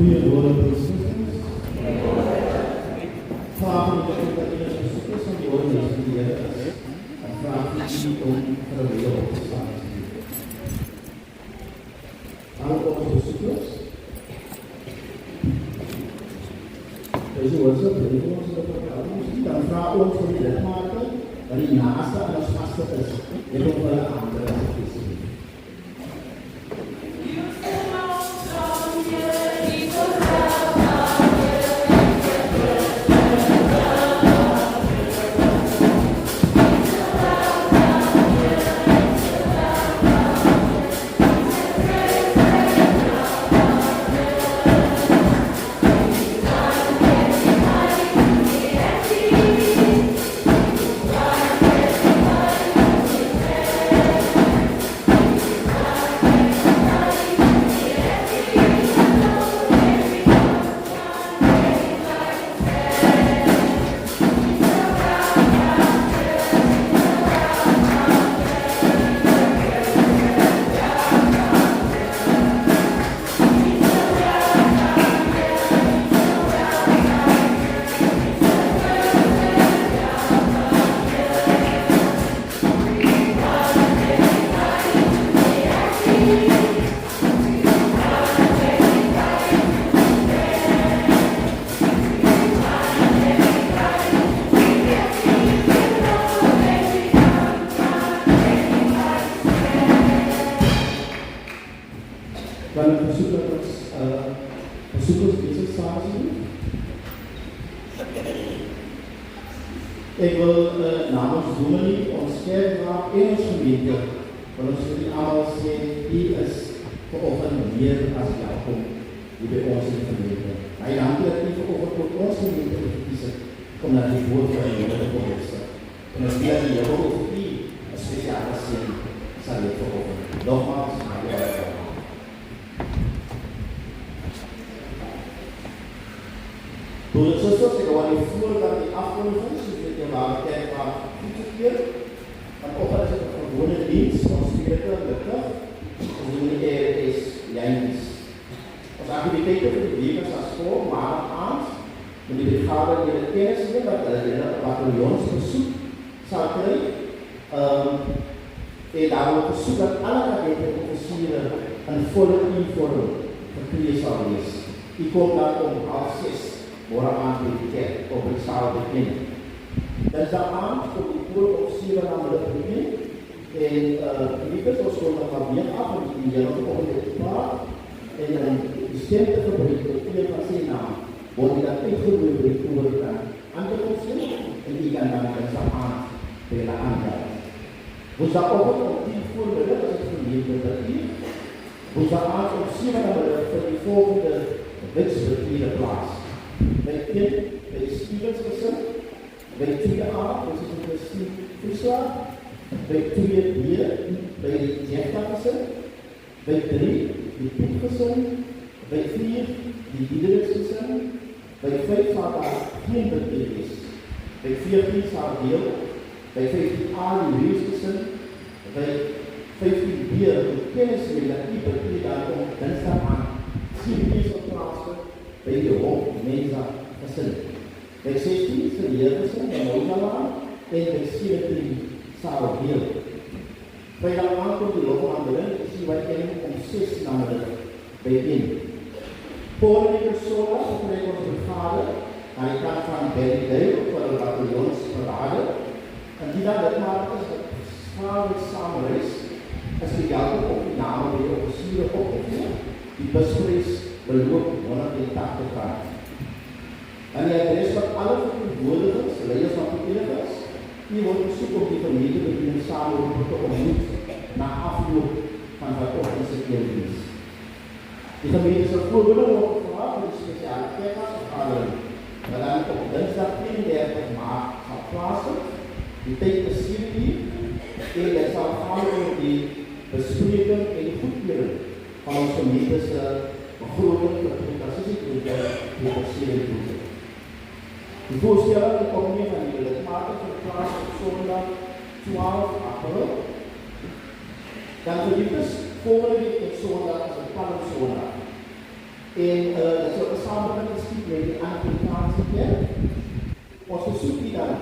Goeiemôre Christus. Vragen dat in het bezoekers van de orde is die Heer is. En vragen die om voor de wereld te staan. Alle onze bezoekers. Deze woorden brengen ons op de dan vragen ons voor die lidmaten, dat die naaste en als vaste is. Dit ook wel een andere kwestie. Ik wil namens Dominee ons kerkraad in ons gemeente, want ons jullie allemaal zeggen, die is vanochtend meer als welkom die bij ons in de gemeente. Hij dankt dat hij vanochtend voor ons gemeente te kiezen, omdat hij woord van de Heer te beheersen. En als die aan die over die een speciale zin zal ik vanochtend. Nogmaals, door het zusters, ik wil niet voor dat die afkondiging, zodat je waar de kerkraad goed gekeerd, maar ook als het een gewone dienst, ons spiritueel lukken, dus de Heer is jijns. Onze activiteiten voor de levens als school, maandagavond, en die begaven in de kennisgeving, wat de bataljonsbezoek zal krijgen. En daar wordt verzoek dat alle kadeten officieren een volle uniform verkregen zal wezen. Ik kom dan om 5:30. Orang ambil tiket pemeriksaan begini. Dan zaman pukul ofisier nama begini, dan kita terus melakukan apa di dalam pemerintah, dan sistem tersebut itu pasti nama. Boleh tidak itu diberikan anda ofisier, dan ikan dan zaman bela anda. Bukan orang yang full berada seperti itu tadi. Bukan ofisier nama dari volgende wetsbetreden plaats. Bij 1, bij de Stevensgesin, bij 2a, dat is een Christine Toeslag, bij 2b, bij de Jeftagesin, bij 3, de Pietgesin, bij 4, de Diederichtsgesin, bij 5 staat daar geen betreden is, bij 14 staat deel, bij 15a de Huisgesin, bij 15b de kennisgeving dat die betreden daar komt, dan staat aan 10 is op plaatsen. Bij de hoofdmensa gezin. Bij 16 is de leergezin en Ozalaan en bij 17 Sarabeel. Bij de aantal de loophandelen zien wij om 6 namelijk bijeen. Volgende week zondag spreekt onze brigade aan de kant van Berlijn voor de bataljonsparade. En die dan lidmaten is dat schade samenreis. Als die gelden op de namen bij de officieren opgevoerd, die busreis beloopt 180 jaar. En hij adres van alle verantwoordelijkers, leiders van verkeerders, die wordt bezoek op die gemeente beginnen samenlopen te ontmoeten na afloop van vanochtendse kerkdienst. De gemeente zal voorbeelden worden gevraagd voor de speciale kerkraadsvergadering, maar dan op dinsdag 31 maart zal plaatsvinden. Die tijd is 7 uur en dat zal gaan over die bespreking en de goedkeuring van onze gemeentes begroting voor de transitie die officiële doet. De voorstellen die komen hier van die lidmaten voor de plaats op zondag 12 april. Dan verliep volgende week op zondag als een palmzondag. En dat is ook een samenwerkingsgebied met de Anglicaanse kerk. Ons verzoek die dan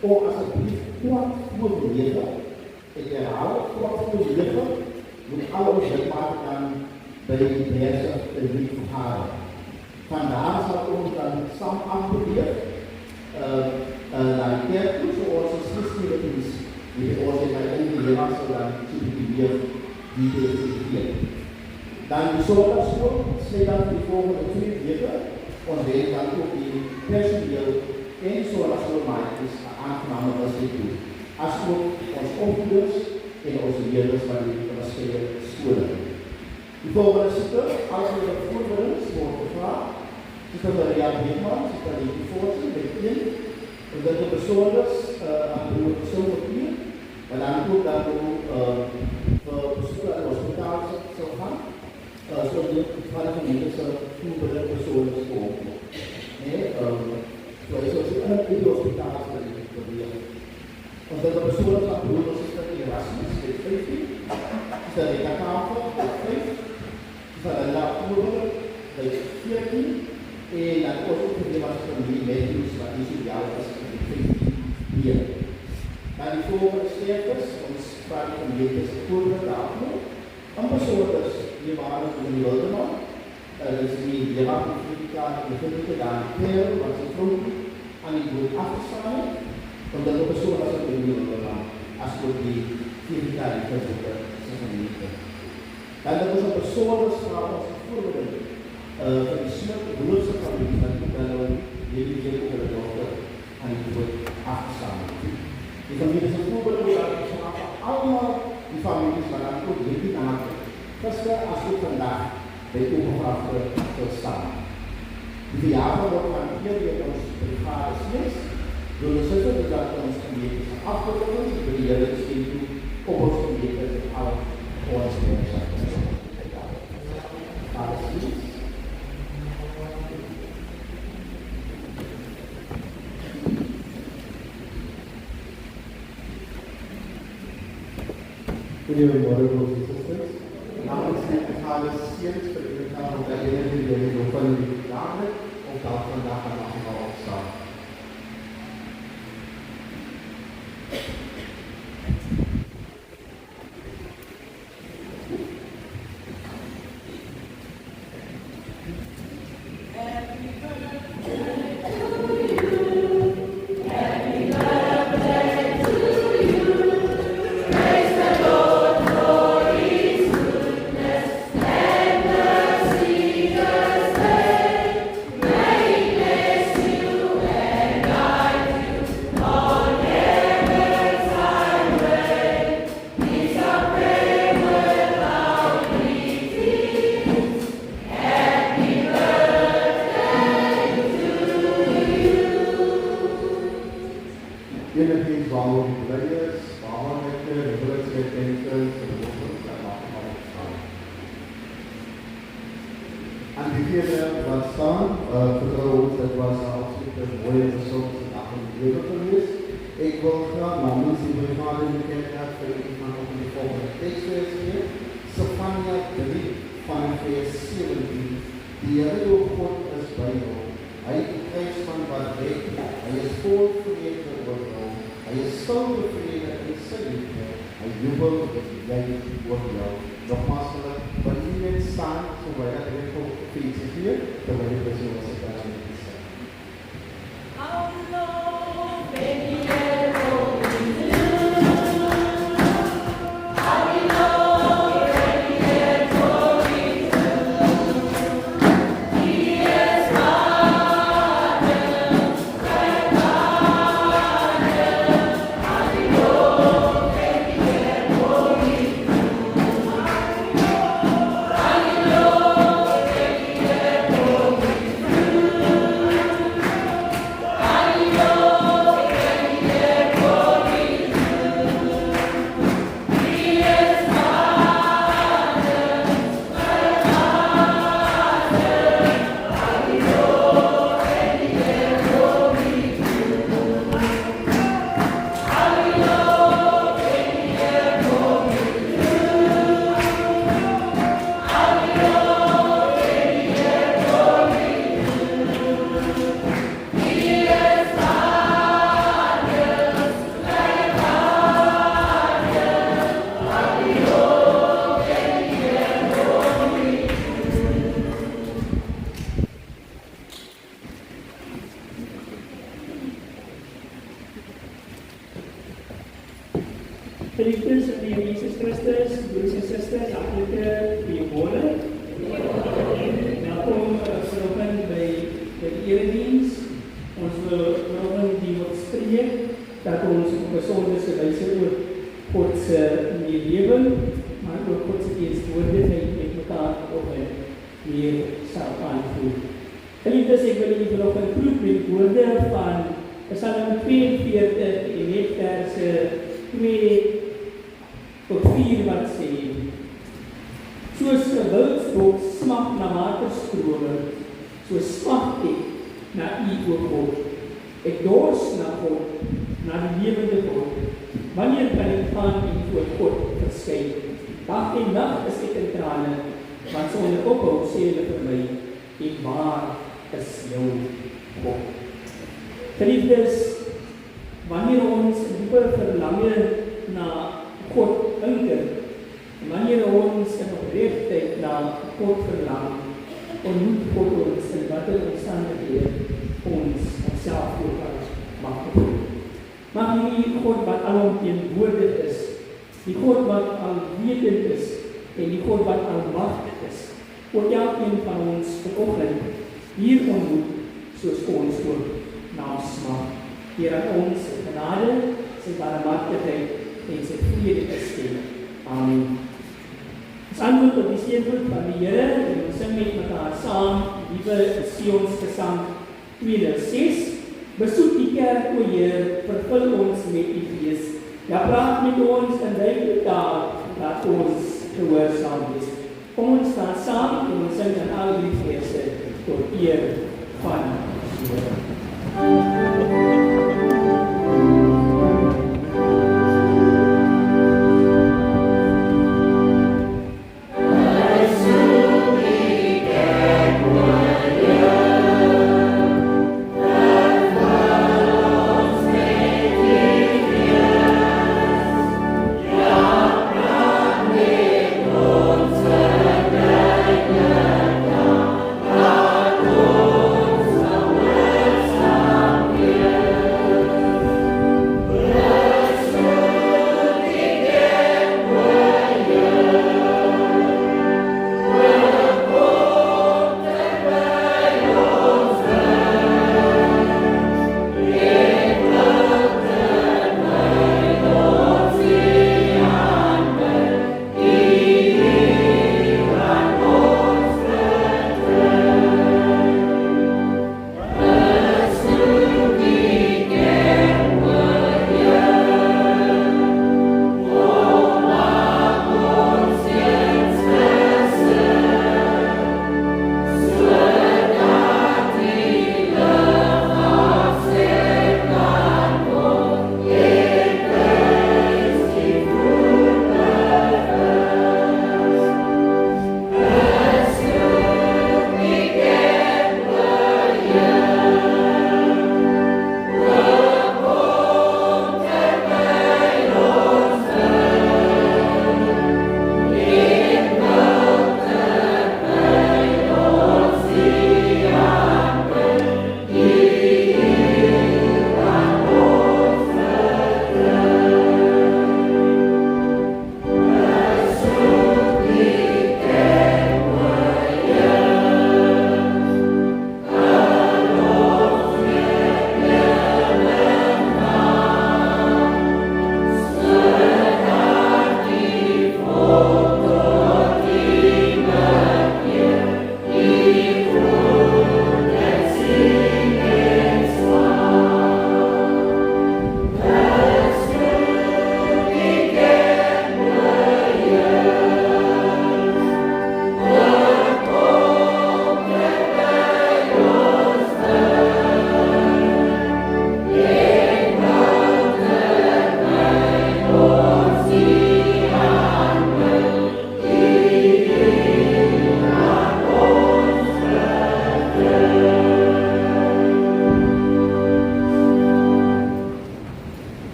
om alsjeblieft kort voorbeelden. Ik herhaal, kort voorbeelden moet alle ons lidmaten dan bij diverse vergaderen. Vandaar zal ons dan samen afgeweerd naar de kerk toe, zoals de schriftelijke is. Die ons in mijn Nederlands dan subsidieer die deze. Dan de zondagschool sluit dan de volgende 2 weken. Ons weet dan ook die personeel en zondagschoolmaat is aangenomen als dit doet. Als ook ons opvoeders en onze leerders van de verschillende scholen. De volgende zitten, als we de voorbereiders worden gevraagd, zitten we Jan Heerman, zitten we die voorzitter, met in. En dat de persoonlijks aan de persoon op hier, maar dan ook dat we bezoeken aan het hospitaal zullen gaan. Zodat de gemeente toebereid persoonlijks komen. Zoals in het hospitaal zullen proberen. Omdat de persoonlijks aan de broeders is dat Erasmus, met 15. Is dat in Kakampo, met 5. Is dat in Lapoer, met 14. En dan ook de familie Matthews, wat is het jaar was, met 15 hier. Dan die volgende sterkers, ons vragen van Jezus, voorbeeld daarvoor. En persoonlijks, die waren in de Wilderman. Dus die Jerappelfrikaat, die vinden gedaan, Perl, wat ze vroeg aan die groep afgestaan. Omdat de persoon als het in de Wilderman, als we die Frikaat die verzoeken, ze gaan niet. Dan dat is een persoonlijks vraag als het voorbeeld. Van die smut, de bloedse familie, van die dan jullie zijn ook de dochter aan die groep afgestaan. Die familie is een voorbeeld, dat is allemaal die families waar dan ook jullie maken. Dat is als we vandaag bij de overgave staan. De verjaardag wordt van hier weer ons brigade Smits. Door de zuster dat ons gemeente is afgelopen. De Heer is in op ons gemeente en al ons mensen. Vader Smits. Goedemorgen, broers en zusters. Namens de Brigade Smits verder ik aan de herinnering jullie van jullie dagen of dat vandaag en nacht opstaan. En die vierde was staan, vertrouwens, dat was absoluut een mooie persoon dag in het leven geweest. Ik wil graag namens die brigade in de kerkraad voor u van op de volgende tekst lezen. Sefania 3 van vers 17. Die Heer uw God is bij jou. Hij krijgt van wat weet. Hij is vol vrede oor jou. Hij is stil tevreden in zijn liefde. Hij jubelt met juist oor jou. Nogmaals, wanneer je staan, zoals wij dat ook fietsen hier, dan ben je dus ook als het Geliefdes in die Here Jesus Christus, broers en susters, hartlike goeiemôre. Welkom vanoggend by die erediens. Ons wil vanoggend die woord spreek dat ons op 'n besondere wyse oor God se lewe, maar ook God se teenwoordigheid met mekaar vanoggend weer sal aanvoer. Geliefdes, ek wil julle vanoggend groet met woorde van Psalm 42 en net verse 2 tot 4 wat sê: Soos 'n wildsbok smag na waterstrome, so smag ek na U, o God. Ek dors na God, na die lewende God. Wanneer kan ek gaan en voor God verskyn? Dag en nag is ek in trane, want sonder ophou sê hulle vir my: En waar is jou God? Geliefdes, wanneer ons dieper verlange na God hinker, wanneer ons in opregtheid na God verlang, ontmoet God ons in watter omstandighede ons onsself ook mag bevind. Mag die God wat alomteenwoordig is, die God wat alwetend is en die God wat almagtig is, ook elkeen van ons vanoggend hier ontmoet soos ons ook naam smag. Hier aan ons sy genade, sy barmhartigheid en sy vrede geskep. Amen. Ons antwoord op die seënwoord van die Here en ons sing met mekaar saam Liewe Sions Gesang 2:6. Besoek die kerk, o Heer, vervul ons met U Gees. Ja, praat met ons in duidelike taal, laat ons gehoorsaam wees. Kom ons staan saam en ons sing dan al die verse tot eer van die Here.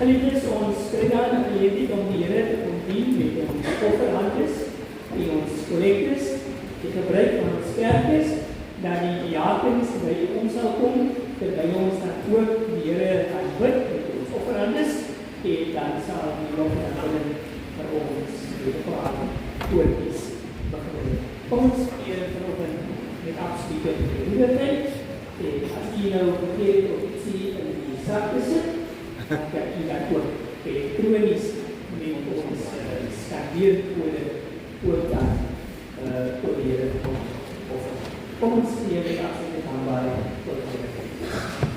Geliefdes, ons kry dan die geleentheid om die Here te ontdien met ons offerhandes en ons kollektes, die gebruik van ons kerkes, dat die diakens by ons sal kom, terwyl ons dan ook die Here aanbid met ons offerandes en dan sal die lof en aanbidding vir ons Vader oorkies begin. Kom ons eer vanoggend met absolute goedheid en as jy nou verkeerd of ietsie in die sak besit, dan kan jy dat ook elektronies met ons skandeerkode ook dan oor die Here offer. Kom ons eer met absolute aanbidding tot die Here.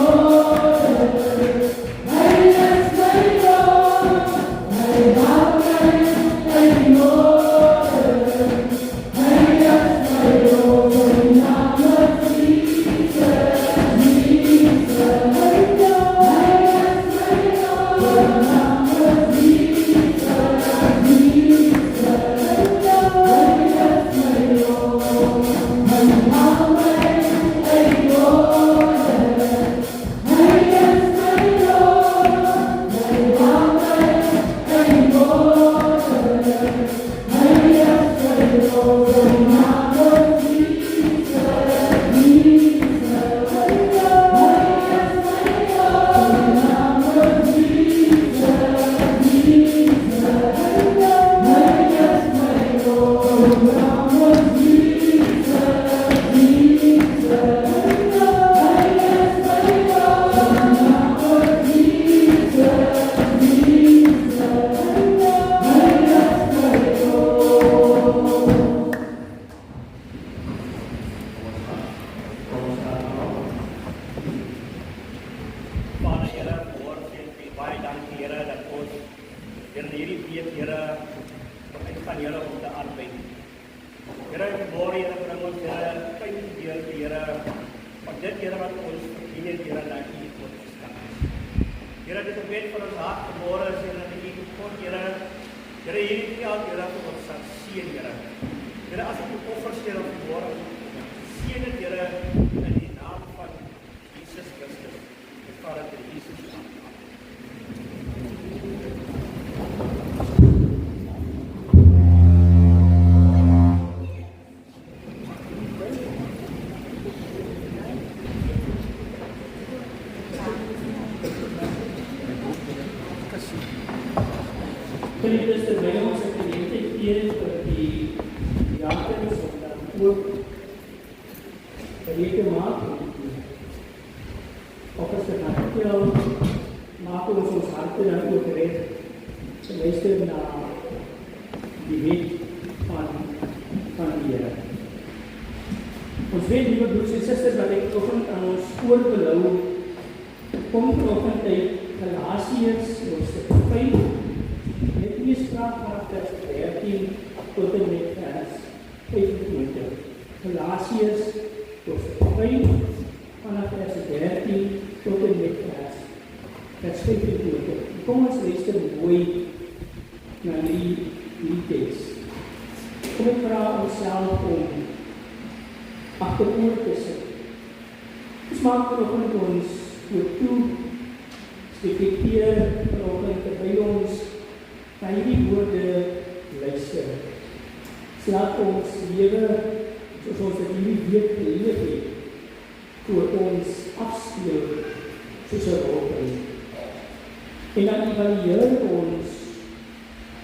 Oh Here dat U tot ons kan is. Here, dit gebed vir ons hart vanmôre is, Here, dat U God, Here, hierdie geld, Here, vir ons sal seën, Here. Here, as ek 'n offer stel vanmôre, seën dit, Here, in die naam van Jesus Christus. Ek vra dit in Jesus naam. Geliefdes, terwyl ons 'n geleentheid gee vir die bejaardes om dan ook gereed te maak, of as dit nou maak ons harte dan ook reg te luister na die wet van die Here. Ons weet, liewe broers en susters, dat ek vanoggend aan ons voorbelou kom vanoggend uit Galasiërs hoofstuk 5. Net lees graag vanaf vers 13 tot en met vers 25. Galasiërs hoofstuk 5 vanaf vers 13 tot en met vers 25. Kom ons luister mooi na die teks. Kom ek vra onsself om agteroor te sit. Ons maak vanoggend ons oor toe, reflekteer vanoggend terwyl ons na hierdie woorde luister. Laat ons lewe soos ons dit hierdie week geleef het, voor ons afspeel soos 'n rolprent. En dan evalueer ons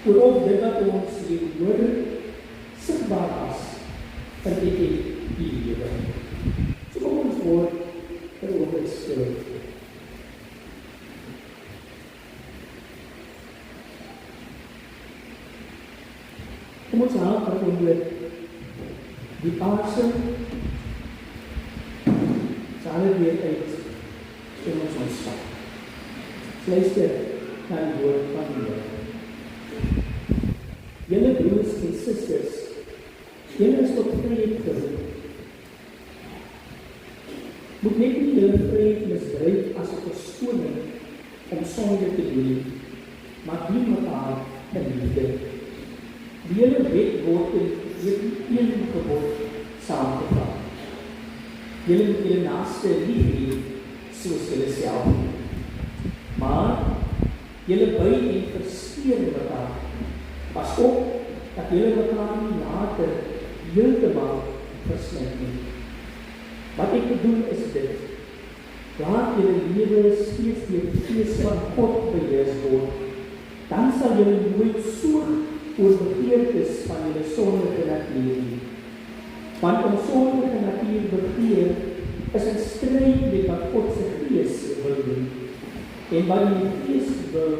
oor of dit wat ons hoor sigbaar is in die lewe. So kom ons word veroordeeld stil. Kom ons haal onder die asem sal weer uit in ons ontstaan. Luister na die woord van die Here. Julle broers en susters, julle is tot vryheid geroep. Moet net nie julle vryheid misbruik as 'n verskoning om sonde te doen, maar dien mekaar in liefde. Die hele wet word in een gebod saamgevat. Julle moet julle naaste lief hê soos julleself. Maar julle buig en versteur mekaar. Pas op dat julle mekaar nie later heeltemal verslind nie. Wat ek bedoel is dit: laat julle lewe steeds deur die Gees van God beheer word. Dan sal julle nooit soog oor begeertes van julle sondige natuur nie. Want ons sondige natuur begeer is in stryd met wat God se Gees wil doen. En wat die Gees wil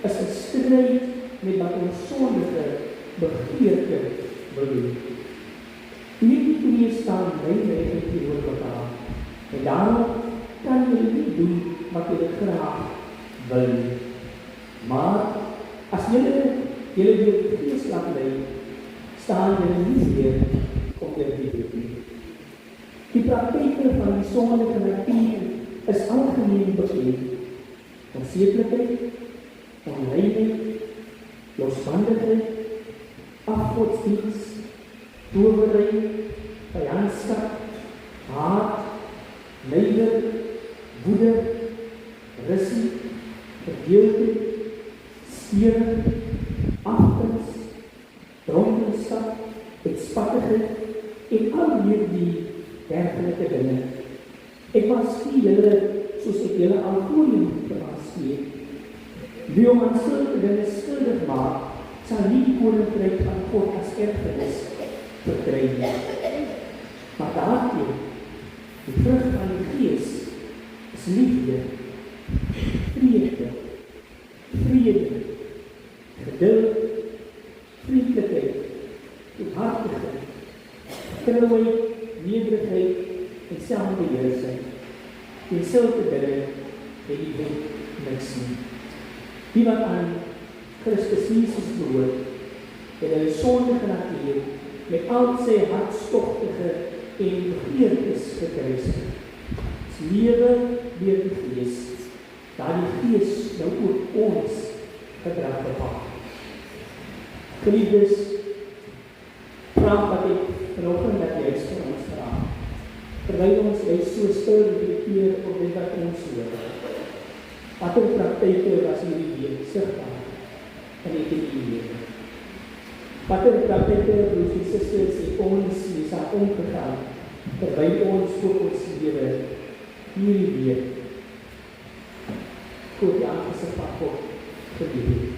is in stryd met wat ons sondige begeerte wil doen. Hierdie twee staan lyn teenoor mekaar. En daarom kan julle nie doen wat julle graag wil. Maar as julle deur die Gees laat lei, staan julle nie meer onder die wet nie. Die praktyke van die sondige natuur is algemeen bekend. Onsedelikheid, onreinheid, losbandigheid, afgodsdienst, towerij, vyandskap, haat, lyder, woede, rissie, verdeeldheid, stering, aftens, dronkenskap, uitspattigheid en al hierdie dergelike dinge. Ek waarsku julle soos ek julle al voorheen gewaarsku het. Wie om aan sulke dinge skuldig maak, sal nie die koninkryk van God as erfenis verkry nie. Maar daarteen, die vrug van die Gees is liefde, vrede, geduld, vriendelikheid, goedhartigheid, trouheid, nederigheid en selfbeheersing. En sulke dinge het die wet niks nie. Die wat aan Christus Jesus behoort, het hulle sondige natuur met al sy hartstogtige en begeertes gekruisig. lewe deur die Gees, dat die Gees nou ook ons gedrag bepaal. Geliefdes, vraag wat ek vanoggend dat jy vir ons vraag. Terwyl ons so stil reflekteer op dit wat ons hoor. Watter praktyke was hierdie week sigbaar in die lewe? Watter praktyke, broers en susters, het ons mee saam omgegaan terwyl ons voor ons lewe hierdie week voor die aangesig van God gedoen.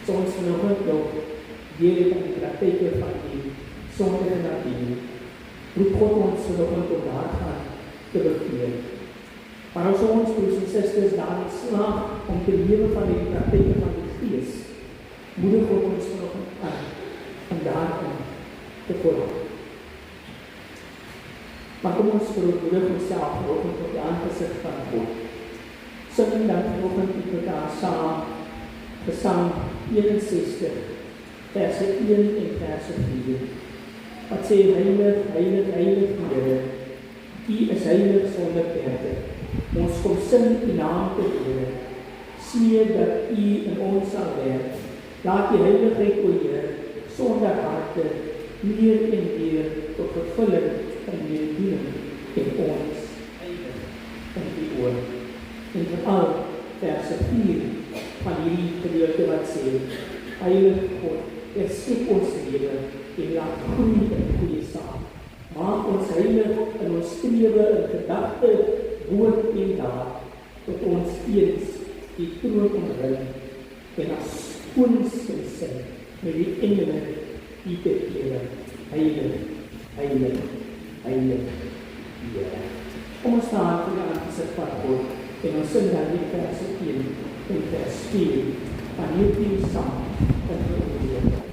So ons vanoggend nog deel van die praktyke van die sondige natuur. Roep God ons vanoggend om daar gaan te begeer. Maar as ons, broers en susters, daarin slaag om te lewe van die praktyke van die Gees, moedig God ons vanoggend aan om daarin te volg. Maar kom ons verootmoedig onsself vanoggend op die aangesig van God. Sing dan vanoggend met mekaar saam Psalm 61, verse 1 en verse 4. Wat sê, heilig, heilig, heilig, Here, U is heilig sonder perde. Ons kom sing U naam te ere. Smeer dat U in ons sal werk. Laat die heiligheid, o Heer, sonder harte, meer en meer tot vervulling van die bediening in ons heilig in die oor. En vooral verse 4 van hierdie gedeelte wat sê, heilig God, skep ons lewe en laat groei in goeie saak. Maak ons heilig in ons strewe, in gedagte, woord en daad, tot ons eens die troon omring en as koningskind sing met die engele die te kere. Heilig, heilig, heilig, Here. Kom ons staan voor die aangesig van God en ons sing dan die verse 1 en vers 4 van hierdie Psalm in die omgeving.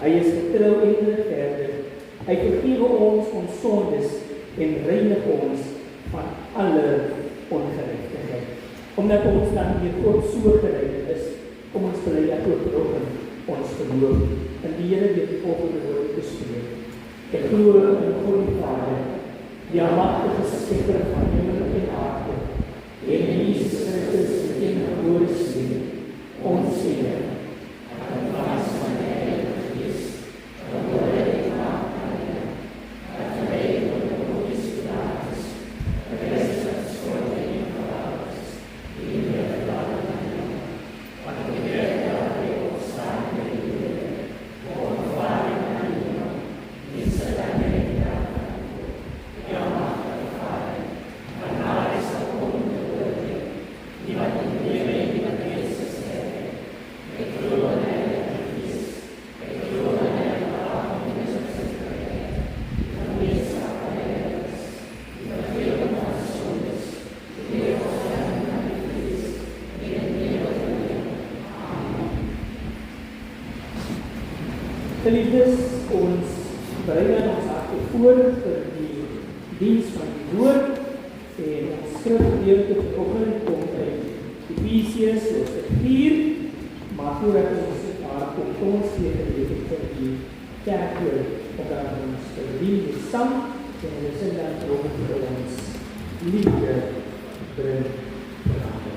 Hy is getrou en regverdig. Hy vergewe ons sondes en reinig ons van alle ongeregtigheid. Omdat ons dan weer God so gereed is, om ons beleid dat ook ons geloof. En die Here weer die volgende woord te spreek. Ek glo in God die Vader, die almagtige skepper van hemel en aarde, en in Jesus Christus, die eniggebore Seun, ons Heer, en vas van die Heilige Gees, gebore in naam van Heer, dat verweer door de Pontius Pilatus, Christus God en verlaat is, die in de verlaat van Hom, wat de Heer dat hij opstaan met die Heer, voor ervaring van Hom, die ze dan in de naam van Hom, die almachtige Vader, van haar is de komende oordeel, die wat in leven en die wat Jezus sterven. Ik geloof in Heilige Geest, ik geloof in Heilige Avond en Zusterlijkheid, de gemeenschap van heiligers, die vergeving van zondes, de eeuwigheid van de Geest, die in het eeuwige leven. Amen. Geliefdes, ons brengen ons harte voor vir die dienst van die woord en ons skrifgedeelte vanoggend kom uit Efesiërs hoofstuk 4, maar voordat ons daar kom, ons weer gelewe vir die kerkwoord, omdat ons verdien die sang en ons in dan ook vir ons liefde bring verander.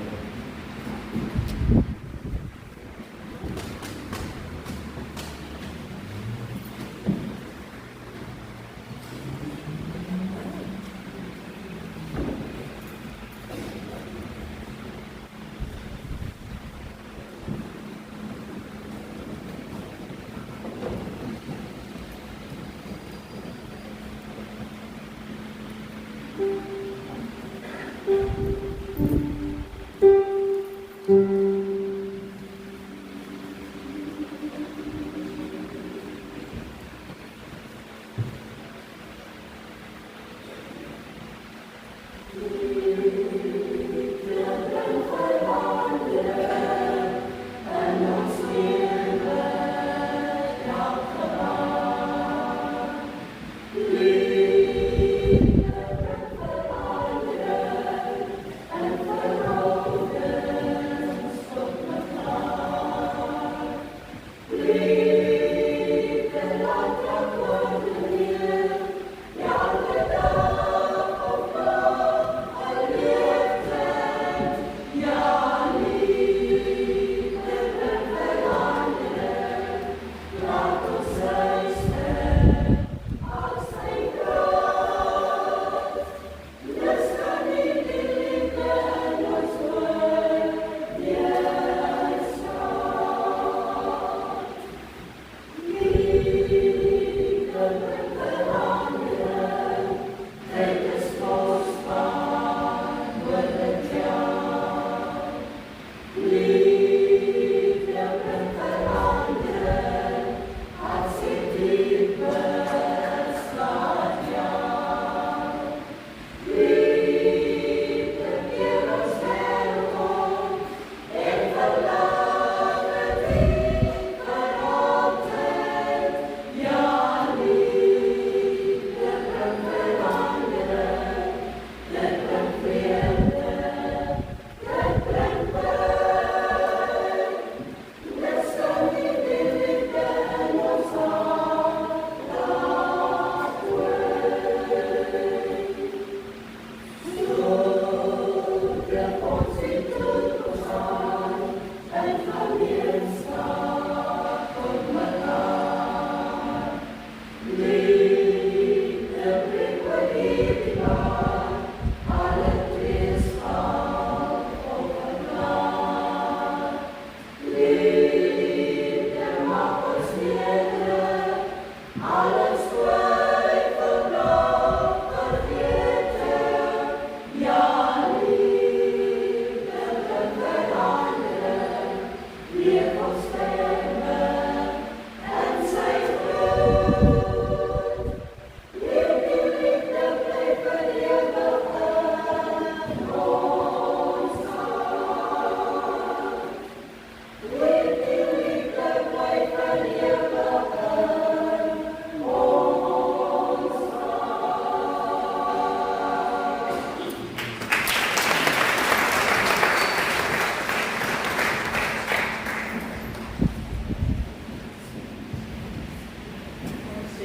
Yeah.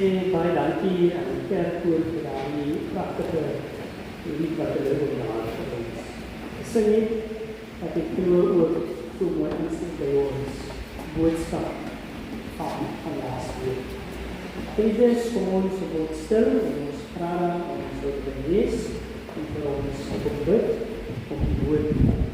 sê baie dankie aan die kerkkoor vir daardie pragtige lied wat hulle vandag vir ons gesing het. Dat ek glo ook so mooi insig by ons boodskap van laas week. Petrus, kom ons word stil en ons vra dan ons wil lees en vir ons bid op die woord van die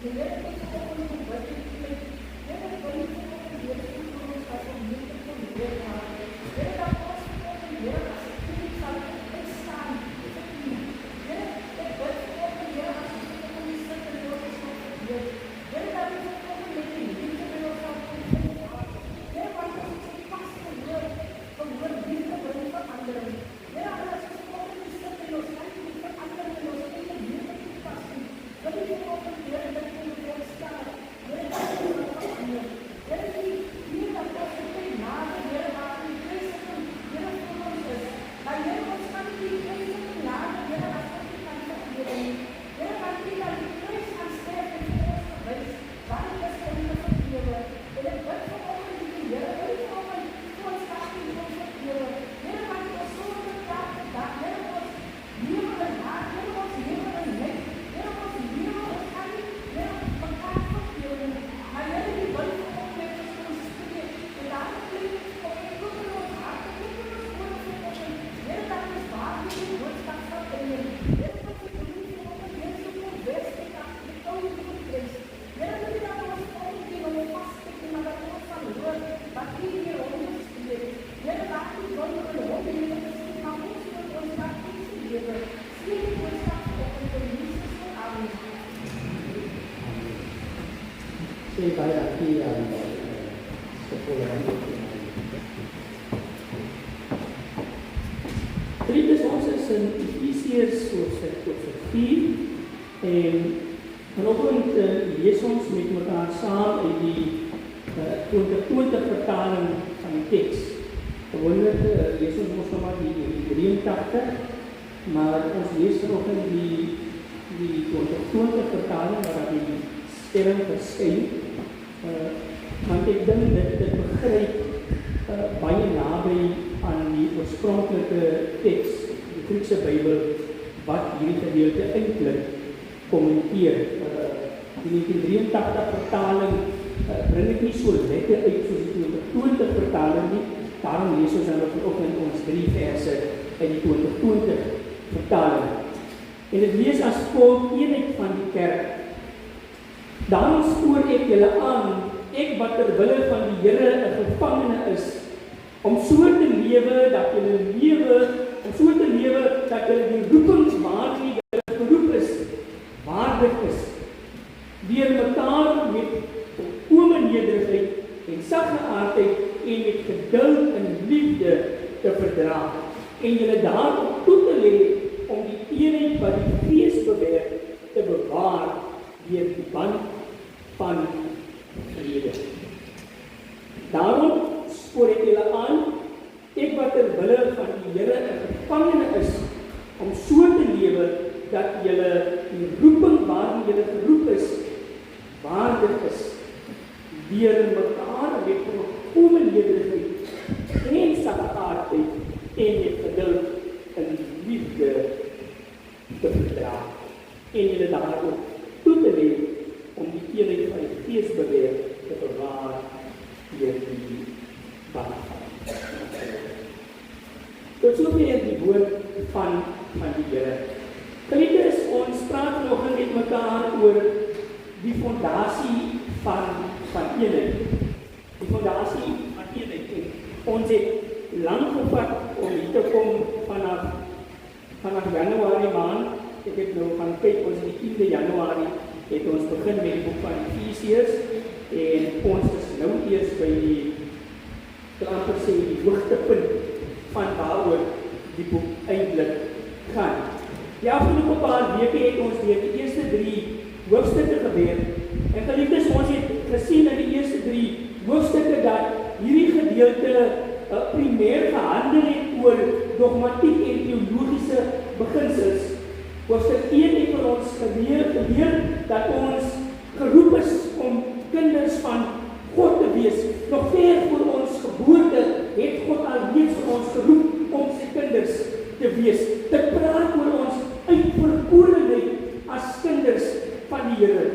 Here. Sê baie dankie aan Petrus, ons is in Efesiërs hoofstuk 4 en vanoggend lees ons met mekaar saam uit die 2020 vertaling van die teks. Gewoonlik lees ons nog maar die 83, maar ons lees vanoggend die 2020 vertaling waar die sterren verskyn. Want ek dink dit begryp baie naby aan die oorspronklike teks, die Griekse Bybel, wat hierdie gedeelte eintlik kommenteer. Die 1983 vertaling bring dit nie so lekker uit soos die 2020 vertaling nie. Daarom lees ons nou vanoggend ons 3 verse uit die 2020 vertaling. En dit lees as volg: eenheid van die kerk. Daarom spoor ek julle aan, ek wat ter wille van die Here 'n gevangene is, om so te lewe dat julle die roeping waartoe julle geroep is, waardig is, deur mekaar met volkomme nederigheid en saggeaardheid en met geduld en liefde te verdra, en julle daarop toe te lê om die eenheid wat die Gees bewerk te bewaar deur die band van vrede. Daarom spoor ek julle aan, ek wat ter wille van die Here 'n gevangene is, om so te lewe dat julle die roeping waartoe julle geroep is, waardig is, deur mekaar met volkomme nederigheid en saggeaardheid en met geduld en liefde te verdra, en julle daarop toe te lê om die eenheid van die Gees beweeg te bewaar deur die band. Tot sover die woord van die Here. Geliefdes, ons praat vanoggend met mekaar oor die fondasie van eenheid. Die fondasie van eenheid. Ons het lang gevat om hier te kom vanaf Januarie maand. Ek het nou gaan kyk, ons die 10de Januarie het ons begin met die boek van Efesiërs en ons is nou eers by kan amper sê die hoogtepunt van waaroor die boek eintlik gaan. Die afgelope paar weke het ons deur die eerste 3 hoofstukke gewerk. En geliefdes, ons het gesien in die eerste 3 hoofstukke dat hierdie gedeelte primêr gehandel het oor dogmatiek en teologiese beginsels. Hoofstuk 1 het vir ons geleer dat ons geroep is om kinders van God te wees. Nog ver voor ons geboorte het God alreeds vir ons geroep om sy kinders te wees. Dit praat oor ons uitverkorenheid as kinders van die Here.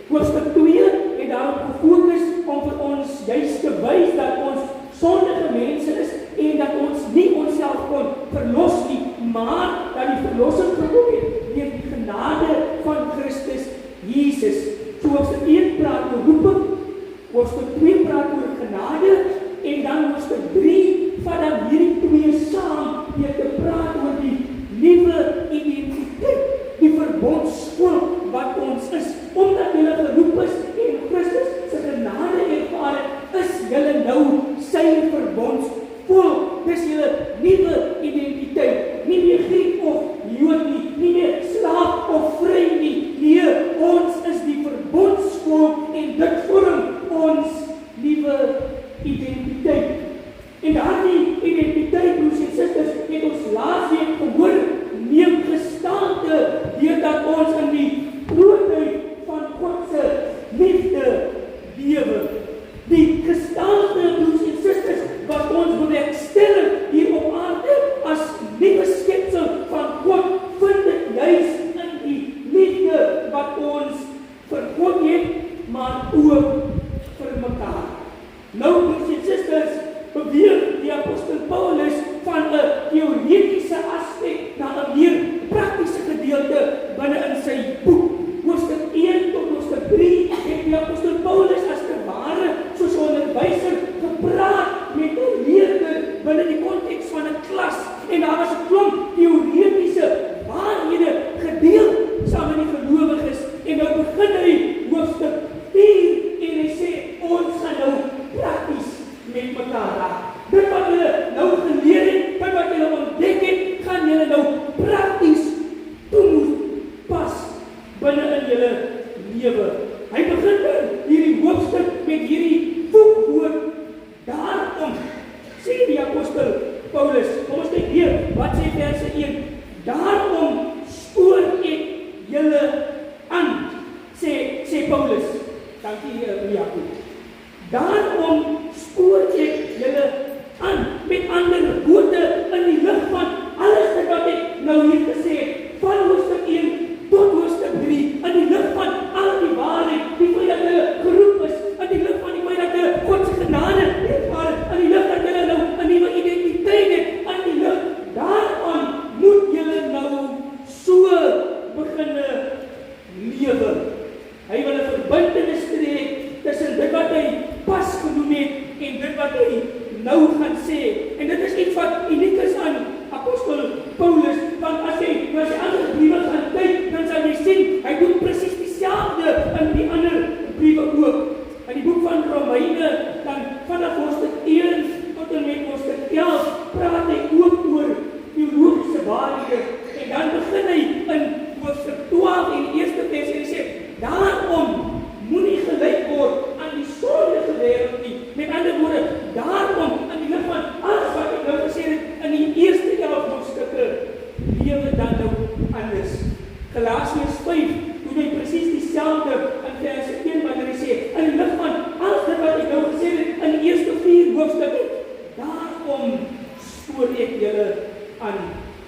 Hoofstuk 2 het daarop gefokus om vir ons juist te wys dat ons sondige mense is en dat ons nie onsself kon verlos nie, maar dat die verlossing gekom het deur die genade van Christus Jesus. So hoofstuk 1 praat oor roeping, hoofstuk 2 praat oor genade en dan hoofstuk 3 vat dan hierdie 2 saam deur te praat oor die nuwe identiteit, die verbondsvolk wat ons is. Omdat julle geroep is en Christus se genade ervaar het, is julle nou sy verbondsvolk. Dis julle nuwe identiteit. Nie meer Griek of Jood nie, nie meer slaaf of vry nie. Nee, ons is die verbondsvolk en dit vorm ons nuwe identiteit. En daardie identiteit, broers en susters, het ons laasweek gehoor, neem gestaante deurdat ons in die grootheid van God se liefde lewe. Die gestaante, broers en susters, wat ons bewerkstellig hier op aarde as nuwe skepsel van God, vind dit juis in die liefde wat ons vir God het, maar ook vir mekaar. Nou, broers en susters, beweeg die apostel Paulus van 'n teoretiese aspek na 'n meer praktiese gedeelte binne in sy boek. Hoofstuk 1 tot hoofstuk 3 het die apostel Paulus as te ware soos 'n onderwyser gepraat met 'n leerder binne die konteks van 'n klas. En daar was 'n klomp teoretiese waarhede gedeel saam met die gelowiges. En nou begin hy hoofstuk 4 en hy sê ons gaan nou prakties met mekaar raak. Dit wat julle nou geleer het, dit wat julle ontdek het, gaan julle nou prakties toepas binne in julle lewe. Hy begin hierdie hoofstuk met hierdie voetwoord. Daarom sê die apostel Paulus, kom ons kyk hier, wat sê verse 1? Daarom spoor ek julle aan, sê Paulus. Dankie Jakob. Daarom spoor ek julle aan, met ander woorde in die lig van alles wat ek nou hier gesê het, van hoofstuk 1 tot hoofstuk 3, in die lig van al die waarheid, die feit dat hulle geroep is, in die lig van die feit dat hulle God se genade ervaar, in die lig dat hulle nou 'n nuwe identiteit het, in die lig daaraan moet julle nou so beginne lewe. Hy wil 'n verbintenis tree tussen dit wat hy pas genoem het en dit wat hy nou gaan sê. En dit is iets wat uniek is aan apostel Paulus, want as jy ander briewe gaan kyk, dan sal jy sien, hy doen presies dieselfde in die ander briewe ook. In die boek van Romeine, dan vanaf hoofstuk 1 tot en met hoofstuk 11, praat hy ook oor teologiese waarhede. En dan begin hy in hoofstuk 12 en die eerste vers en hy sê, daarom moenie gelyk word aan die sondige wêreld nie. Met ander woorde, daarom in die lig van alles wat ek nou gesê het in die eerste 11 hoofstukke, lewe dan nou anders. Galasiërs 5 doen hy presies dieselfde in vers 1 wanneer hy sê, in die lig van alles wat ek nou gesê het in die eerste 4 hoofstukke, daarom spoor ek julle aan.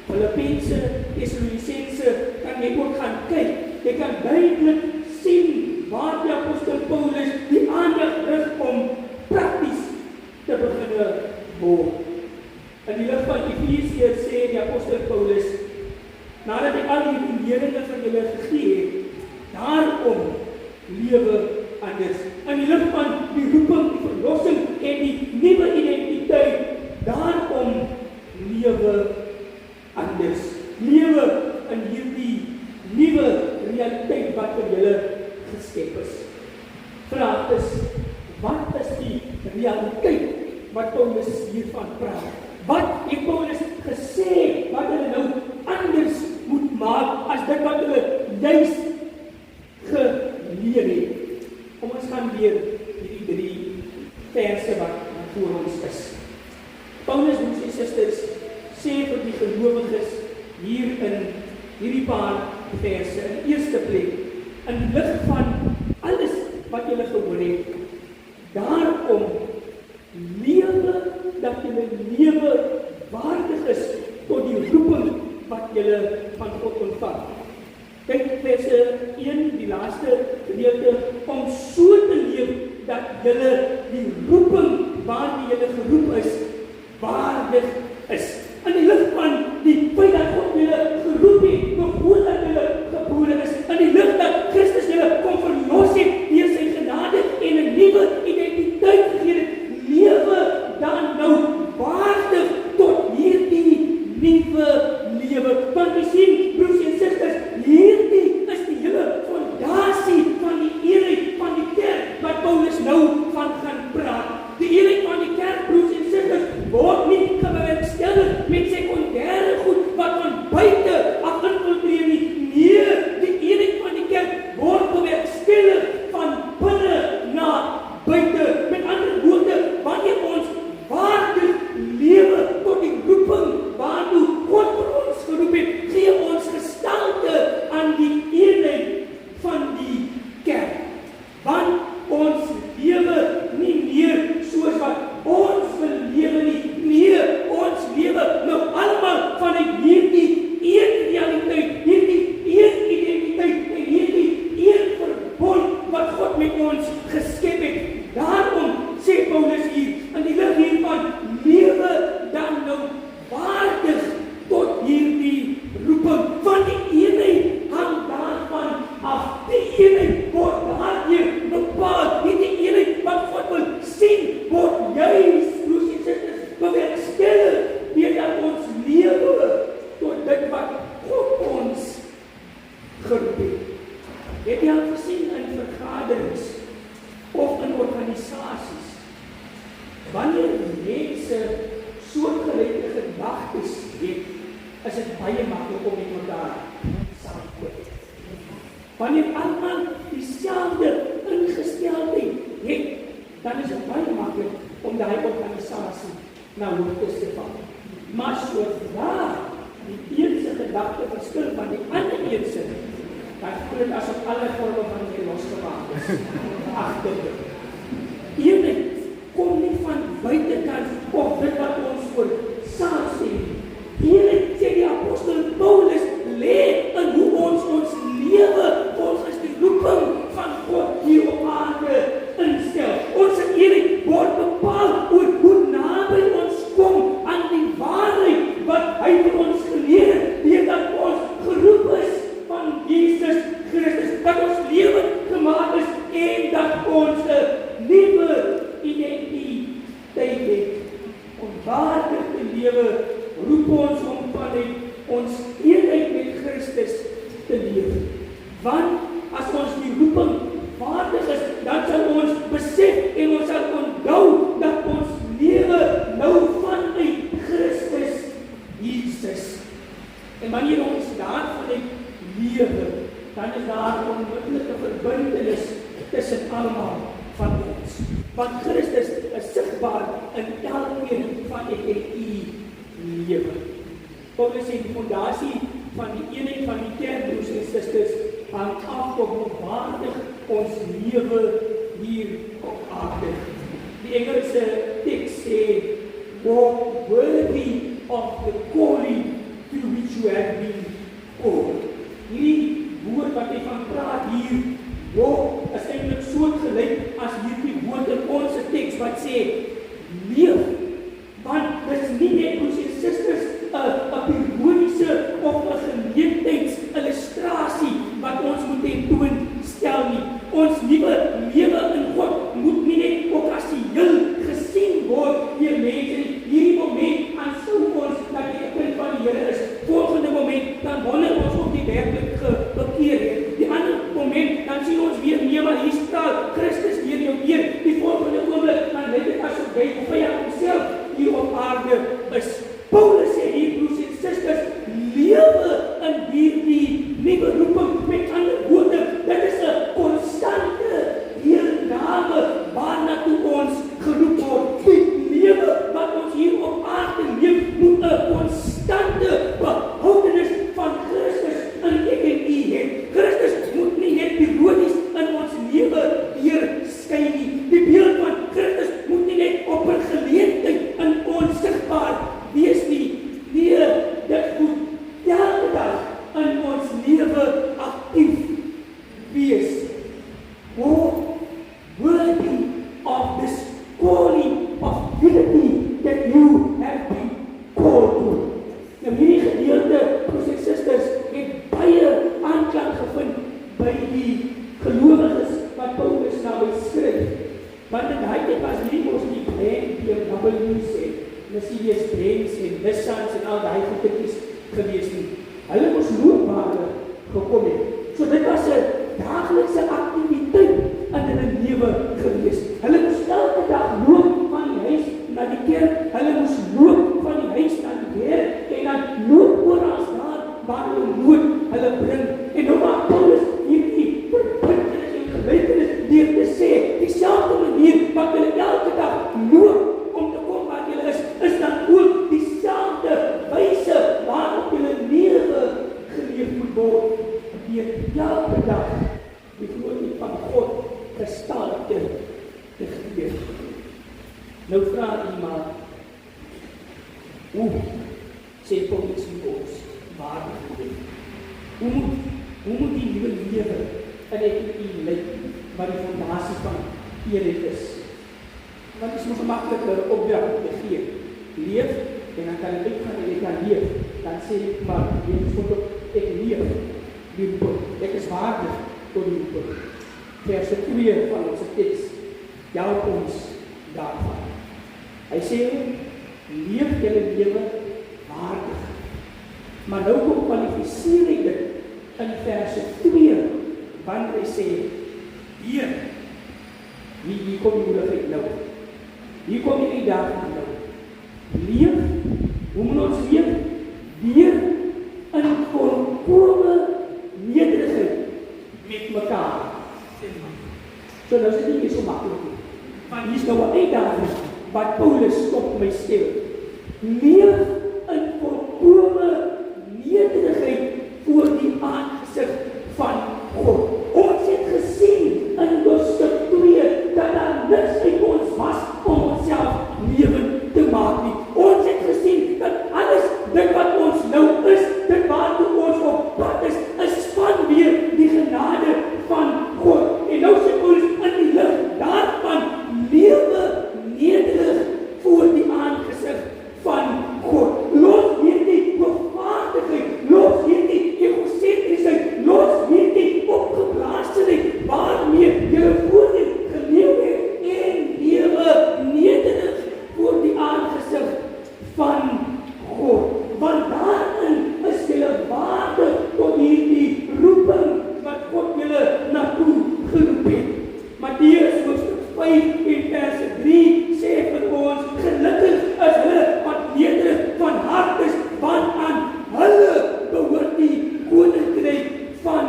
Filippense, Thessalonisense, kan jy ook gaan kyk. Jy kan duidelik sien waar die apostel Paulus die aandag rig om prakties te beginne word. In die lig van Efesiërs sê die apostel Paulus, nadat hy al die leringe vir julle gegee het, daarom lewe anders. In die lig van die roeping, die verlossing en die nuwe identiteit, daarom lewe anders. Lewe in hierdie nuwe realiteit wat vir julle geskep is. Vraag is, wat is die realiteit wat Paulus hiervan praat. Wat het Paulus gesê, wat hulle nou anders moet maak, as dit wat hulle juis geleer het. Kom ons gaan weer hierdie 3 verse wat voor ons is. Paulus, broers en susters, sê vir die gelowiges hier in hierdie paar verse, in die eerste plek, in die lig van alles wat julle gehoor het, daarom lewe dat julle lewe waardig is tot die roeping wat julle van God ontvang. Kyk verse 1, die laaste gedeelte, om so te leef dat julle die roeping waarmee julle geroep is, waardig is. In die lig van die feit dat God julle geroep het, nog voordat julle gebore is, in die lig dat Christus julle kom verlos het deur sy genade en 'n nuwe identiteit gegee het, lewe dan nou waardig tot hierdie nuwe lewe. Want jy sien, broers en susters, hierdie is die hele fondasie van die eenheid van die kerk wat Paulus nou van gaan praat. Die eenheid van die kerk, broers en susters, word nie gebewerkstellig met sekondêre goed wat van buite af infiltreer nie. Nee, die eenheid van die kerk word gebewerkstellig van binne na buite. Met ander woorde, wanneer ons waardig lewe tot die roeping waartoe God vir ons geroep het, gee ons gestalte aan die eenheid van die kerk. Want ons lewe nie meer soos wat ons wil lewe nie. Nee, ons lewe nou almal vanuit hierdie een realiteit, hierdie een identiteit en hierdie een verbond wat God met ons geskep het. Daarom sê Paulus hier, in die lig hiervan, lewe dan nou waardig tot hierdie roeping. Van die eenheid hang daarvan af. Die eenheid word daardeur bepaal. Die eenheid wat God wil sien, word juis, broers en susters, bewerkstellig deurdat ons lewe tot dit wat God ons geroep het. Het jy al gesien in vergaderings of in organisasies, wanneer mense soortgelyke gedagtes het, is dit baie maklik om met mekaar saam te werk. Wanneer almal dieselfde ingesteldheid het, dan is dit baie maklik om daai organisasie na hoogtes te vat. Maar sodra die een se gedagte verskil van die ander een se, dan voel dit asof alle vorme van die losgemaak is. Agterlik. Eenheid kom nie van buitekant of dit wat ons voor saam sê. Eenheid, sê die apostel Paulus, lê in hoe ons lewe, ons is die roeping van God hier op aarde instel. Ons eenheid word bepaal oor hoe naby ons kom aan die waarheid wat hy vir ons geleer het, deurdat ons geroep is van Jesus Christus, dat ons lewe gemaak is en dat ons 'n nuwe identiteit het. Om waardig te lewe, roep ons om vanuit ons eenheid met Christus te lewe. Want as ons die roeping waardig is, dan sal ons besef en ons sal onthou dat ons lewe nou vanuit Christus Jesus. En wanneer ons daarvan lewe, dan is daar 'n onmiddellike verbintenis tussen almal van ons. Want Christus is sigbaar in elkeen van ek en u lewe. Paulus sê die fondasie van die eenheid van die kerk, broers en susters, hang af op hoe waardig ons lewe hier op aarde. Die Engelse teks sê, walk worthy of the calling to which you have been called. Hierdie woord wat hy van praat hier, walk, is eintlik soortgelyk as hierdie woord in ons teks wat sê, leef. Want dit is nie net, broers en susters, 'n periodiese of 'n geleentheidsillustrasie wat ons moet tentoonstel nie. Ons nuwe lewe in God moet nie net okkasieel gesien word deur mense nie. Hierdie moment aanskou ons dat jy 'n kind van die Here is. Volgende moment, dan wonder ons of jy werklik bekeer het. Die ander moment, dan sien ons weer nee, maar hier straal Christus deur jou deur. Die volgende oomblik, dan lyk dit asof jy op jou self waarna toe ons geroep word. Die lewe wat ons hier op aarde leef, moet 'n konstante behoudenis van Christus in ek en u hê. Christus moet nie net periodies in ons lewe deurskyn nie. Die beeld van Christus moet nie net op 'n geleentheid in ons sigbaar wees nie. Nee, dit moet elke dag in ons lewe aktief wees. Worthy of this calling of unity that you have been called to. Nou hierdie gedeelte, broers en susters, het baie aanklank gevind by die gelowiges wat Paulus nou skryf. Want in daai tyd was nie mos die BMW's en Mercedes-Benz en Nissans en al daai goedetjies gewees nie. Hulle moes loopbane gekom het. So dit was 'n daaglikse aktiwiteit in hulle lewe gewees. Hulle moes elke dag loop van die huis na die kerk, hulle moes loop van die huis na die werk en dan loop oral daar waar hulle nood hulle bring. En nou maak Paulus hierdie verbintenis en gelykenis deur te sê, dieselfde manier wat hulle elke dag loop om te kom waar hulle is dan ook dieselfde wyse waarop hulle lewe geleef moet word. Deur elke dag die woord van God gestadig te gebeur. Nou vra iemand, hoe sê Paulus vir ons waardig leef? Hoe moet die nuwe lewe in ek en u lyk wat die fondasie van eerlik is? Want dit is mos 'n maklike opdrag te gee. Leef en dan kan jy uitgaan en jy kan leef. Dan sê ek maar, jy moet op ek leef. Ek is waardig tot die roep. Vers 2 van ons teks help ons daarvan. Hy sê, leef julle lewe waardig. Maar nou kom kwalifiseer hy dit in vers 2, wanneer hy sê, hier kom die moeilikheid nou. Hier kom die uitdaging nou. Leef, hoe moet ons leef? Deur in volkome nederigheid met mekaar. So nou is dit nie so maklik nie. Want hier is nou 'n uitdaging wat Paulus op my stel. Leef in volkome nederigheid voor die aangesig van God. Ons het gesien in hoofstuk 2 dat daar niks uit ons was om onsself lewend te maak nie. Ons het gesien dat alles dit wat ons nou is, dit waartoe ons op pad is vanweer die genade van God. En nou sê ons in die lig daarvan lewe nederig voor die aangesig van God. Los hierdie hoogvaardigheid, los hierdie egosentrisheid, los hierdie opgeblaasheid waarmee jy voorheen geleef het en lewe nederig voor die aangesig van God. Want daarin is julle waardig tot hierdie roeping wat God julle naartoe geroep het. Matteus hoofstuk 5 en vers 3 sê vir ons, gelukkig is hulle wat nederig van hart is, want aan hulle behoort die koninkryk van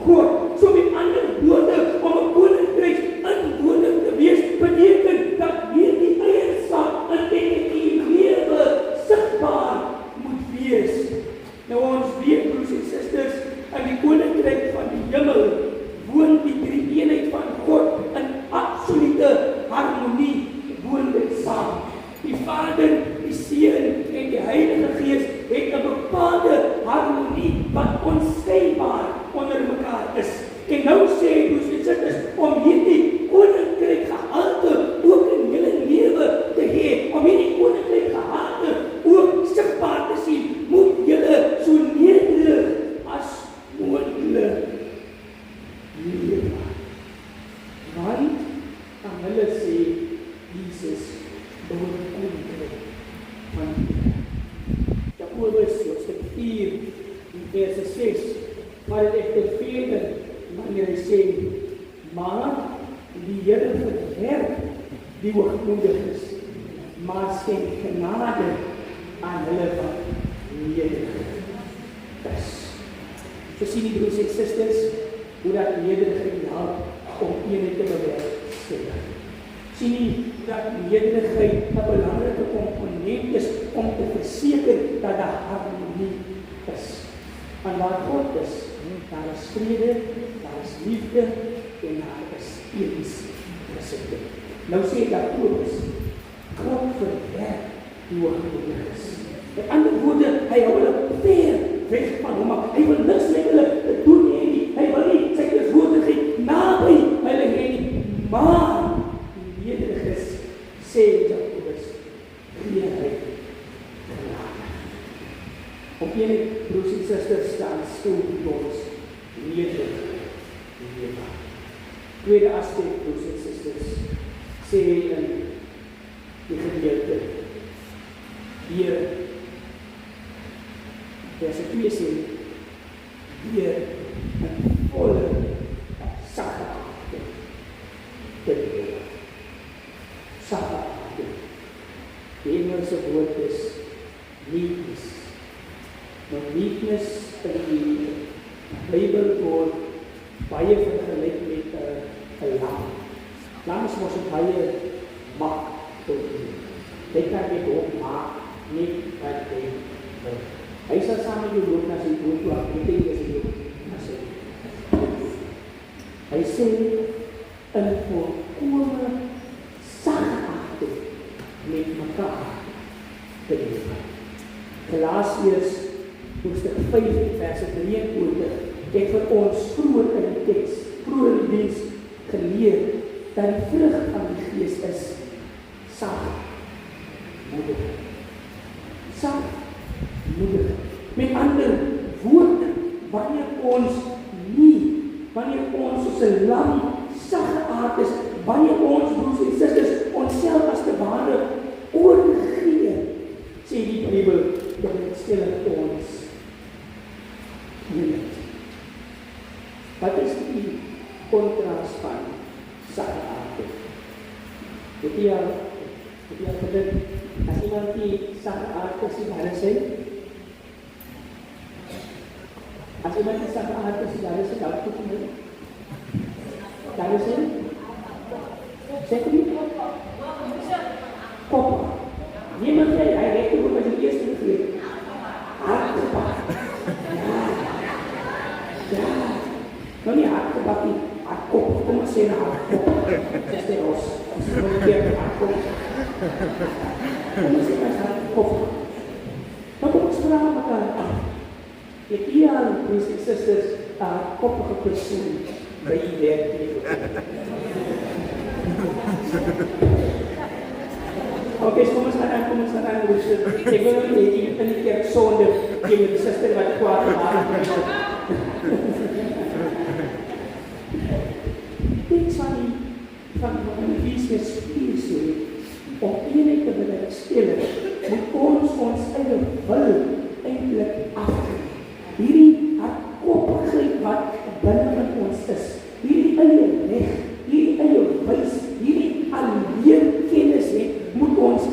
God. So met ander woorde, om 'n koninkryk inwoner te wees, beteken dat hierdie eienskap in die lewe sigbaar moet wees. Nou ons weet, broers en susters, in die koninkryk van die hemel woon die drie-eenheid van God in absolute harmonie woon dit saam. Die Vader, die Seun en die Heilige Gees het 'n bepaalde harmonie wat onskeibaar onder mekaar is. En nou sê broers en susters, om hierdie koninkryk gehalte ook in julle lewe te hê, om hierdie koninkryk gehalte ook sigbaar te sien, moet julle so nederig as moontlik lewe. Want aan hulle sê Jesus behoort die koninkryk van Jakobus hoofstuk 4 vers 6, maar dit ek verder wanneer hy sê, maar die Here verwerp die hoogmoedig is, maar skenk genade aan hulle wat nederig is. So sien die broers en susters, hoe dat nederigheid help om eenheid te bewerkstellig. Sien nie dat nederigheid 'n belangrike komponent is om te verseker dat daar harmonie is. En waar God is, daar is vrede, daar is liefde en daar is eers gesindheid. Nou sê Jakobus, God verwerp die hoogmoediges. Met ander woorde, hy hou hulle ver weg van hom af. Hy wil niks met hulle doen nie. Hy wil nie sy teenwoordigheid naby hulle hê nie. Maar die nederiges, sê Jakobus, gee hy genade. Op enige broers en susters staan stil die ons nederig die lewe. Tweede aspek, broers en susters, sê in die gedeelte hier vers 2 sê hier 'n volle sagte te lewe. Sagte. Die Engelse woord is meekness. Nou meekness in die Bybel word baie vergelyk met 'n lam. Lam is mos 'n baie mak tot jy kan nie hoop maak nie wat jy wil. Hy sal saam met jou loop na sy boot toe af, jy is jy na sy. Hy sê in volkome sagte met mekaar te lewe. Galasiërs hoofstuk 5 vers 23 het vir ons vroeër in die teks, vroeër in die diens geleer dat die vrug van die Gees is sagmoedigheid. Sagmoedigheid. Met ander woorde, wanneer ons soos 'n lam saggeaard is, wanneer ons broers en susters onsself as te ware oorgee, sê die Bybel, dan stel ons niet. Wat is die kontras van saggeaardheid? Het jy gedink, as iemand die saggeaard is, daar is hy? As iemand die saggeaard is, daar is hy, daar is hy? Daar is hy? Sê jy nie? Kop. Niemand jy, hy recht hoe wat die eerste gegeven. Hartgebak. Ja. Nou nie hartgebak nie, hartkop. Kom maar sê na hartkop. Dis die ons. Ons is nog een keer hartkop. Kom maar sê na hartkop. Nou kom ons vraag mekaar af. Ek hier aan, broers en susters, koppige persoon by die werk Oké, kom ons gaan aan, broers. Ek wil nie hê, jy in die kerk sonde, jy met die suster wat kwaad aan. Dit van Efesiërs 4 sê, om eenheid te bewerkstellig, moet ons eie wil eintlik afgee. Hierdie hardkoppigheid wat binne in ons is, hierdie eie reg, hierdie eie wys, hierdie alleen kennis het, moet ons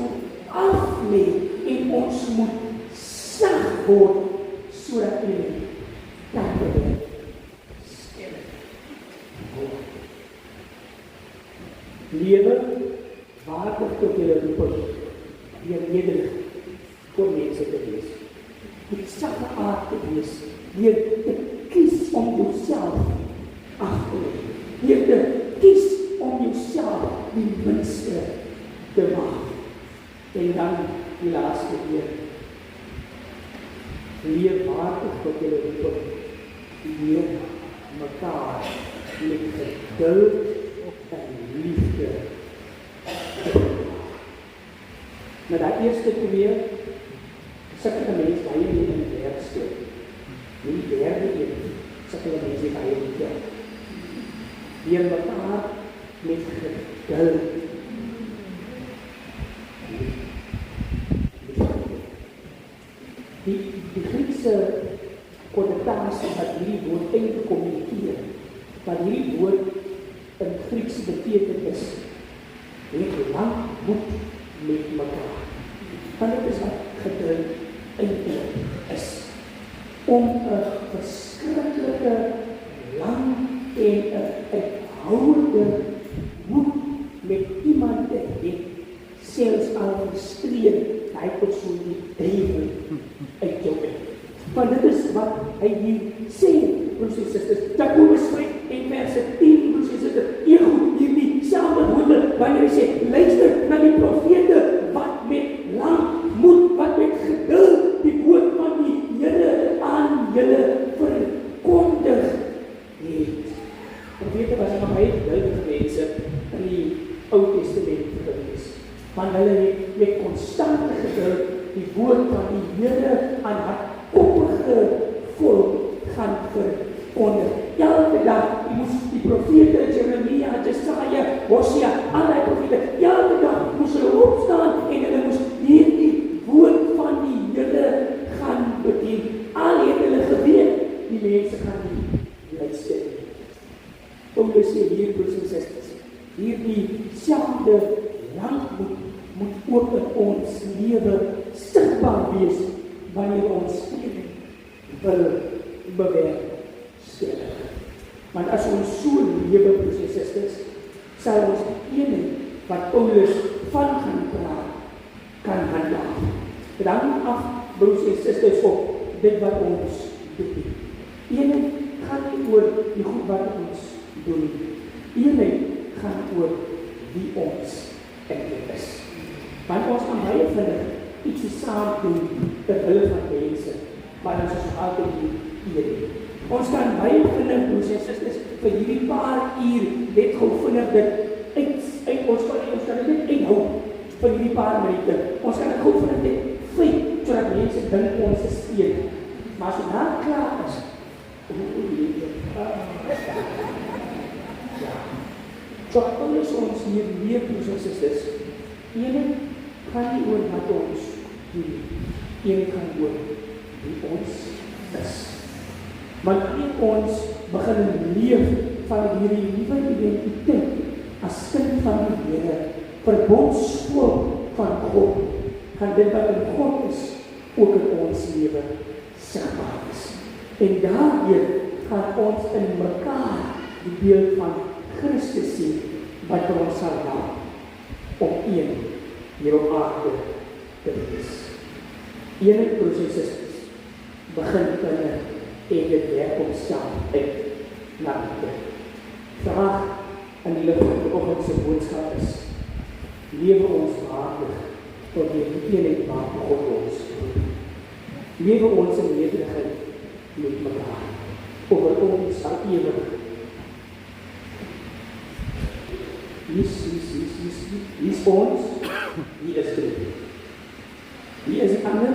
aflê en ons moet sag word sodat jy kan bewerkstellig word. Lewe waardig tot julle roeping, deur nederig voor mense te wees. Met sagte aard te wees, deur te kies om jouself af te lê, deur te kies om jouself die minste te maak. En dan die laaste keer, leef waardig tot julle roeping, deur mekaar met geduld en liefde. Maar dat eerste keer, sukkel mense baie in die werkstuk. Die derde een, sukkel mense baie in die kerk. Deur mekaar met geduld. Die Griekse konnotasie wat hierdie woord eintlik kommunikeer, wat hierdie woord in Grieks beteken is, het lang moed met mekaar. Want dit is wat geduld eintlik is. Om 'n verskriklike lang en 'n uithoudende moed met iemand al gestreed, hy persoon die duiwel uit jou uit. Want dit is wat hy hier sê, broers en susters. Jakobus 5 en vers 10, broers en susters. Ehud hierdie selfde woorde wanneer hy sê, luister na die profete wat met langmoed, wat met geduld die woord van die Here aan julle verkondig het. Profete was nog baie geduldige mense in die Ou Testament gewees. Want hulle het met konstante geduld die woord van die Here aan hardkoppige volk gaan verkondig. Elke dag, jy moes die profete, Jeremia, Jesaja, Hosea, al die profete, elke dag moes hulle opstaan en hulle moes hierdie woord van die Here gaan bedien. Al het hulle geweet, die mense gaan nie luister. Paulus sê hier, broers en susters, hierdie selfde langmoed moet ook in ons lewe sigbaar wees wanneer ons wil bewerkstellig. Want as ons so lewe, broers en susters, sal ons die ene wat Paulus van gaan praat, kan handhaaf. Dan af, broers en susters, op dit wat ons doen. Ene gaan nie oor die goed wat ons doen. Ene gaan oor wie ons eintlik is. Want ons kan baie vinnig iets saam doen ter wille van mense, maar ons is altyd hier. Ons kan baie vinnig, broers en susters, vir hierdie paar uur net gou vinnig dit uit ons kan dit net uithou vir hierdie paar minute. Ons kan dit gou vinnig net feit, sodat mense dink ons is steen. Maar as jy daar klaar is, so alles ons hier leer, broers en susters, ene gaan nie oor wat ons doen, ene gaan oor wie ons is. Want ons begin leef van hierdie nuwe identiteit as kind van die Here, verbondsvolk van God, gaan dit wat in God is, ook in ons lewe sigbaar is. En daardeur gaan ons in mekaar die beeld van Christus sien, wat vir ons sal help om een hier op aarde te wees. Ene, broers en susters, begin binne en dit werk homself uit na buite. Vraag in die lig van die oggendse boodskap is, lewe ons waardig tot die eenheid wat God ons doen. Lewe ons in nederigheid met mekaar, oor ons sal ewig. Wie is ons? Wie is dit? Wie is die ander?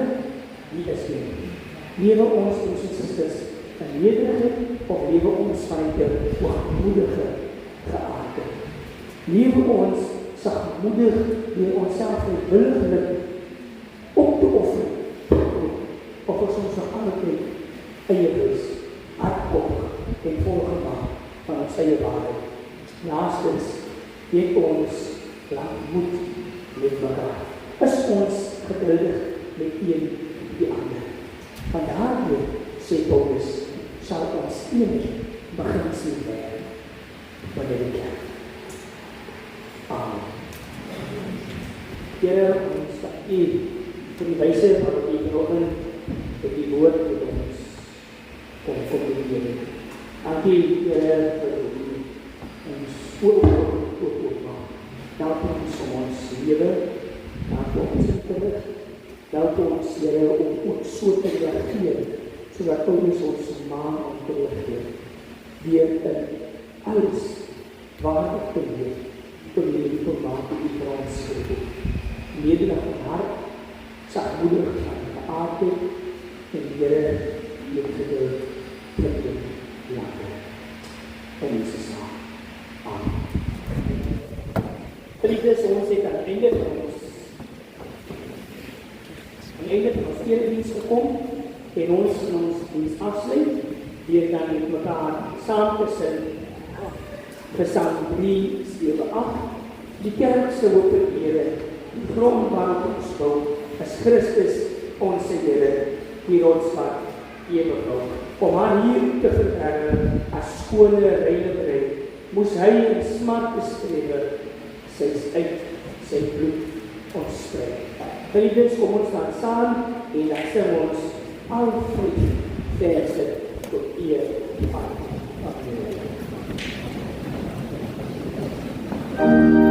Wie is dit? Lewe ons, broers en susters, in nederigheid of lewe ons vanuit die hoogmoedige geaarde? Lewe ons sagmoedig deur onsself vrywilliglik op te offer, of ons ons nog altyd eie wees, hardkoppig en volgemaak van ons eie waarde. Laastens, het ons langmoed met mekaar. Is ons geduldig met een die ander. Van daardeur, sê Paulus, sal ons eenheid begin sien werk wanneer die kerk. Amen. Here, ons dank U vir die wyse waarop U vanoggend met die woord met ons kom kommunikeer. Dank U, Here, vir ons oormaak. Help ons om ons lewe, help ons in te rig, help ons, Here, om ook so te reageer, sodat ons ons maan om te reageer, deur in alles waardig te leef, te leef tot maak die vir ons gee. Nederig van hart, sagmoedig van geaardheid, en Here, met geduld, te laten. In Jesus naam. Amen. Geliefdes, ons het aan die einde van ons erediens gekom en ons in ons diens afsluit deur dan met mekaar saam te sing Gesang 378. Die kerk se openbare die grond waarop ons bou is Christus ons Here, die rotsvat ewig hou. Om haar hier te vererwe as skone reine bruid, moes hy in smart bestrewe, sy uit sy bloed ons spreek. Bydens kom ons dan saam en dan sing ons al 3 verse tot eer van Amen. As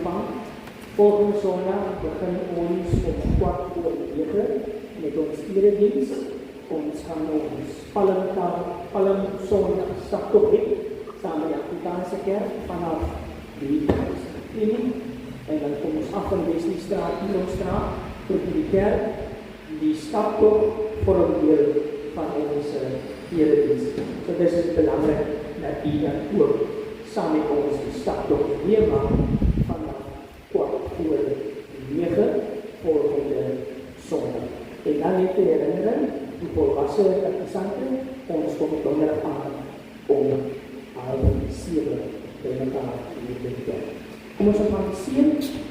ontvang. Volgende zondag begin ons om 8:15 met ons erediens. Ons gaan ons Palmsondag staptog hê saam met die Afrikaanse kerk vanaf die klinie. En dan kom ons af in Wesleystraat, Nieuwstraat, tot die kerk. Die staptog vorm deel van ons erediens. So dis is belangrik dat u dan ook saam met ons die staptog meemaak vanaf 8:15 volgende Sondag. En dan net te herinneren, die volwassen praktisanten, ons kom donderdag aan om 7 bij elkaar te doen. Kom ons organiseer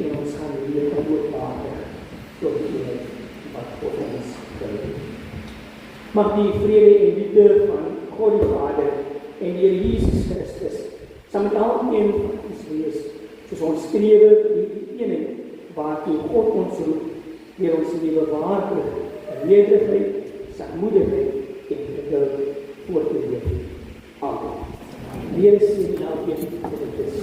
en ons gaan weer gehoord maken tot die eenheid wat voor ons wil doen. Mag die vrede en liefde van God die Vader en die Heer Jesus Christus saam met elkeen van ons wees, soos ons strewe die eenheid waartoe God ons roep, deur ons lewe waardig, nederigheid, zachtmoedigheid en geduld voor te leef. Amen. Die Heer sien elkeen wat dit is.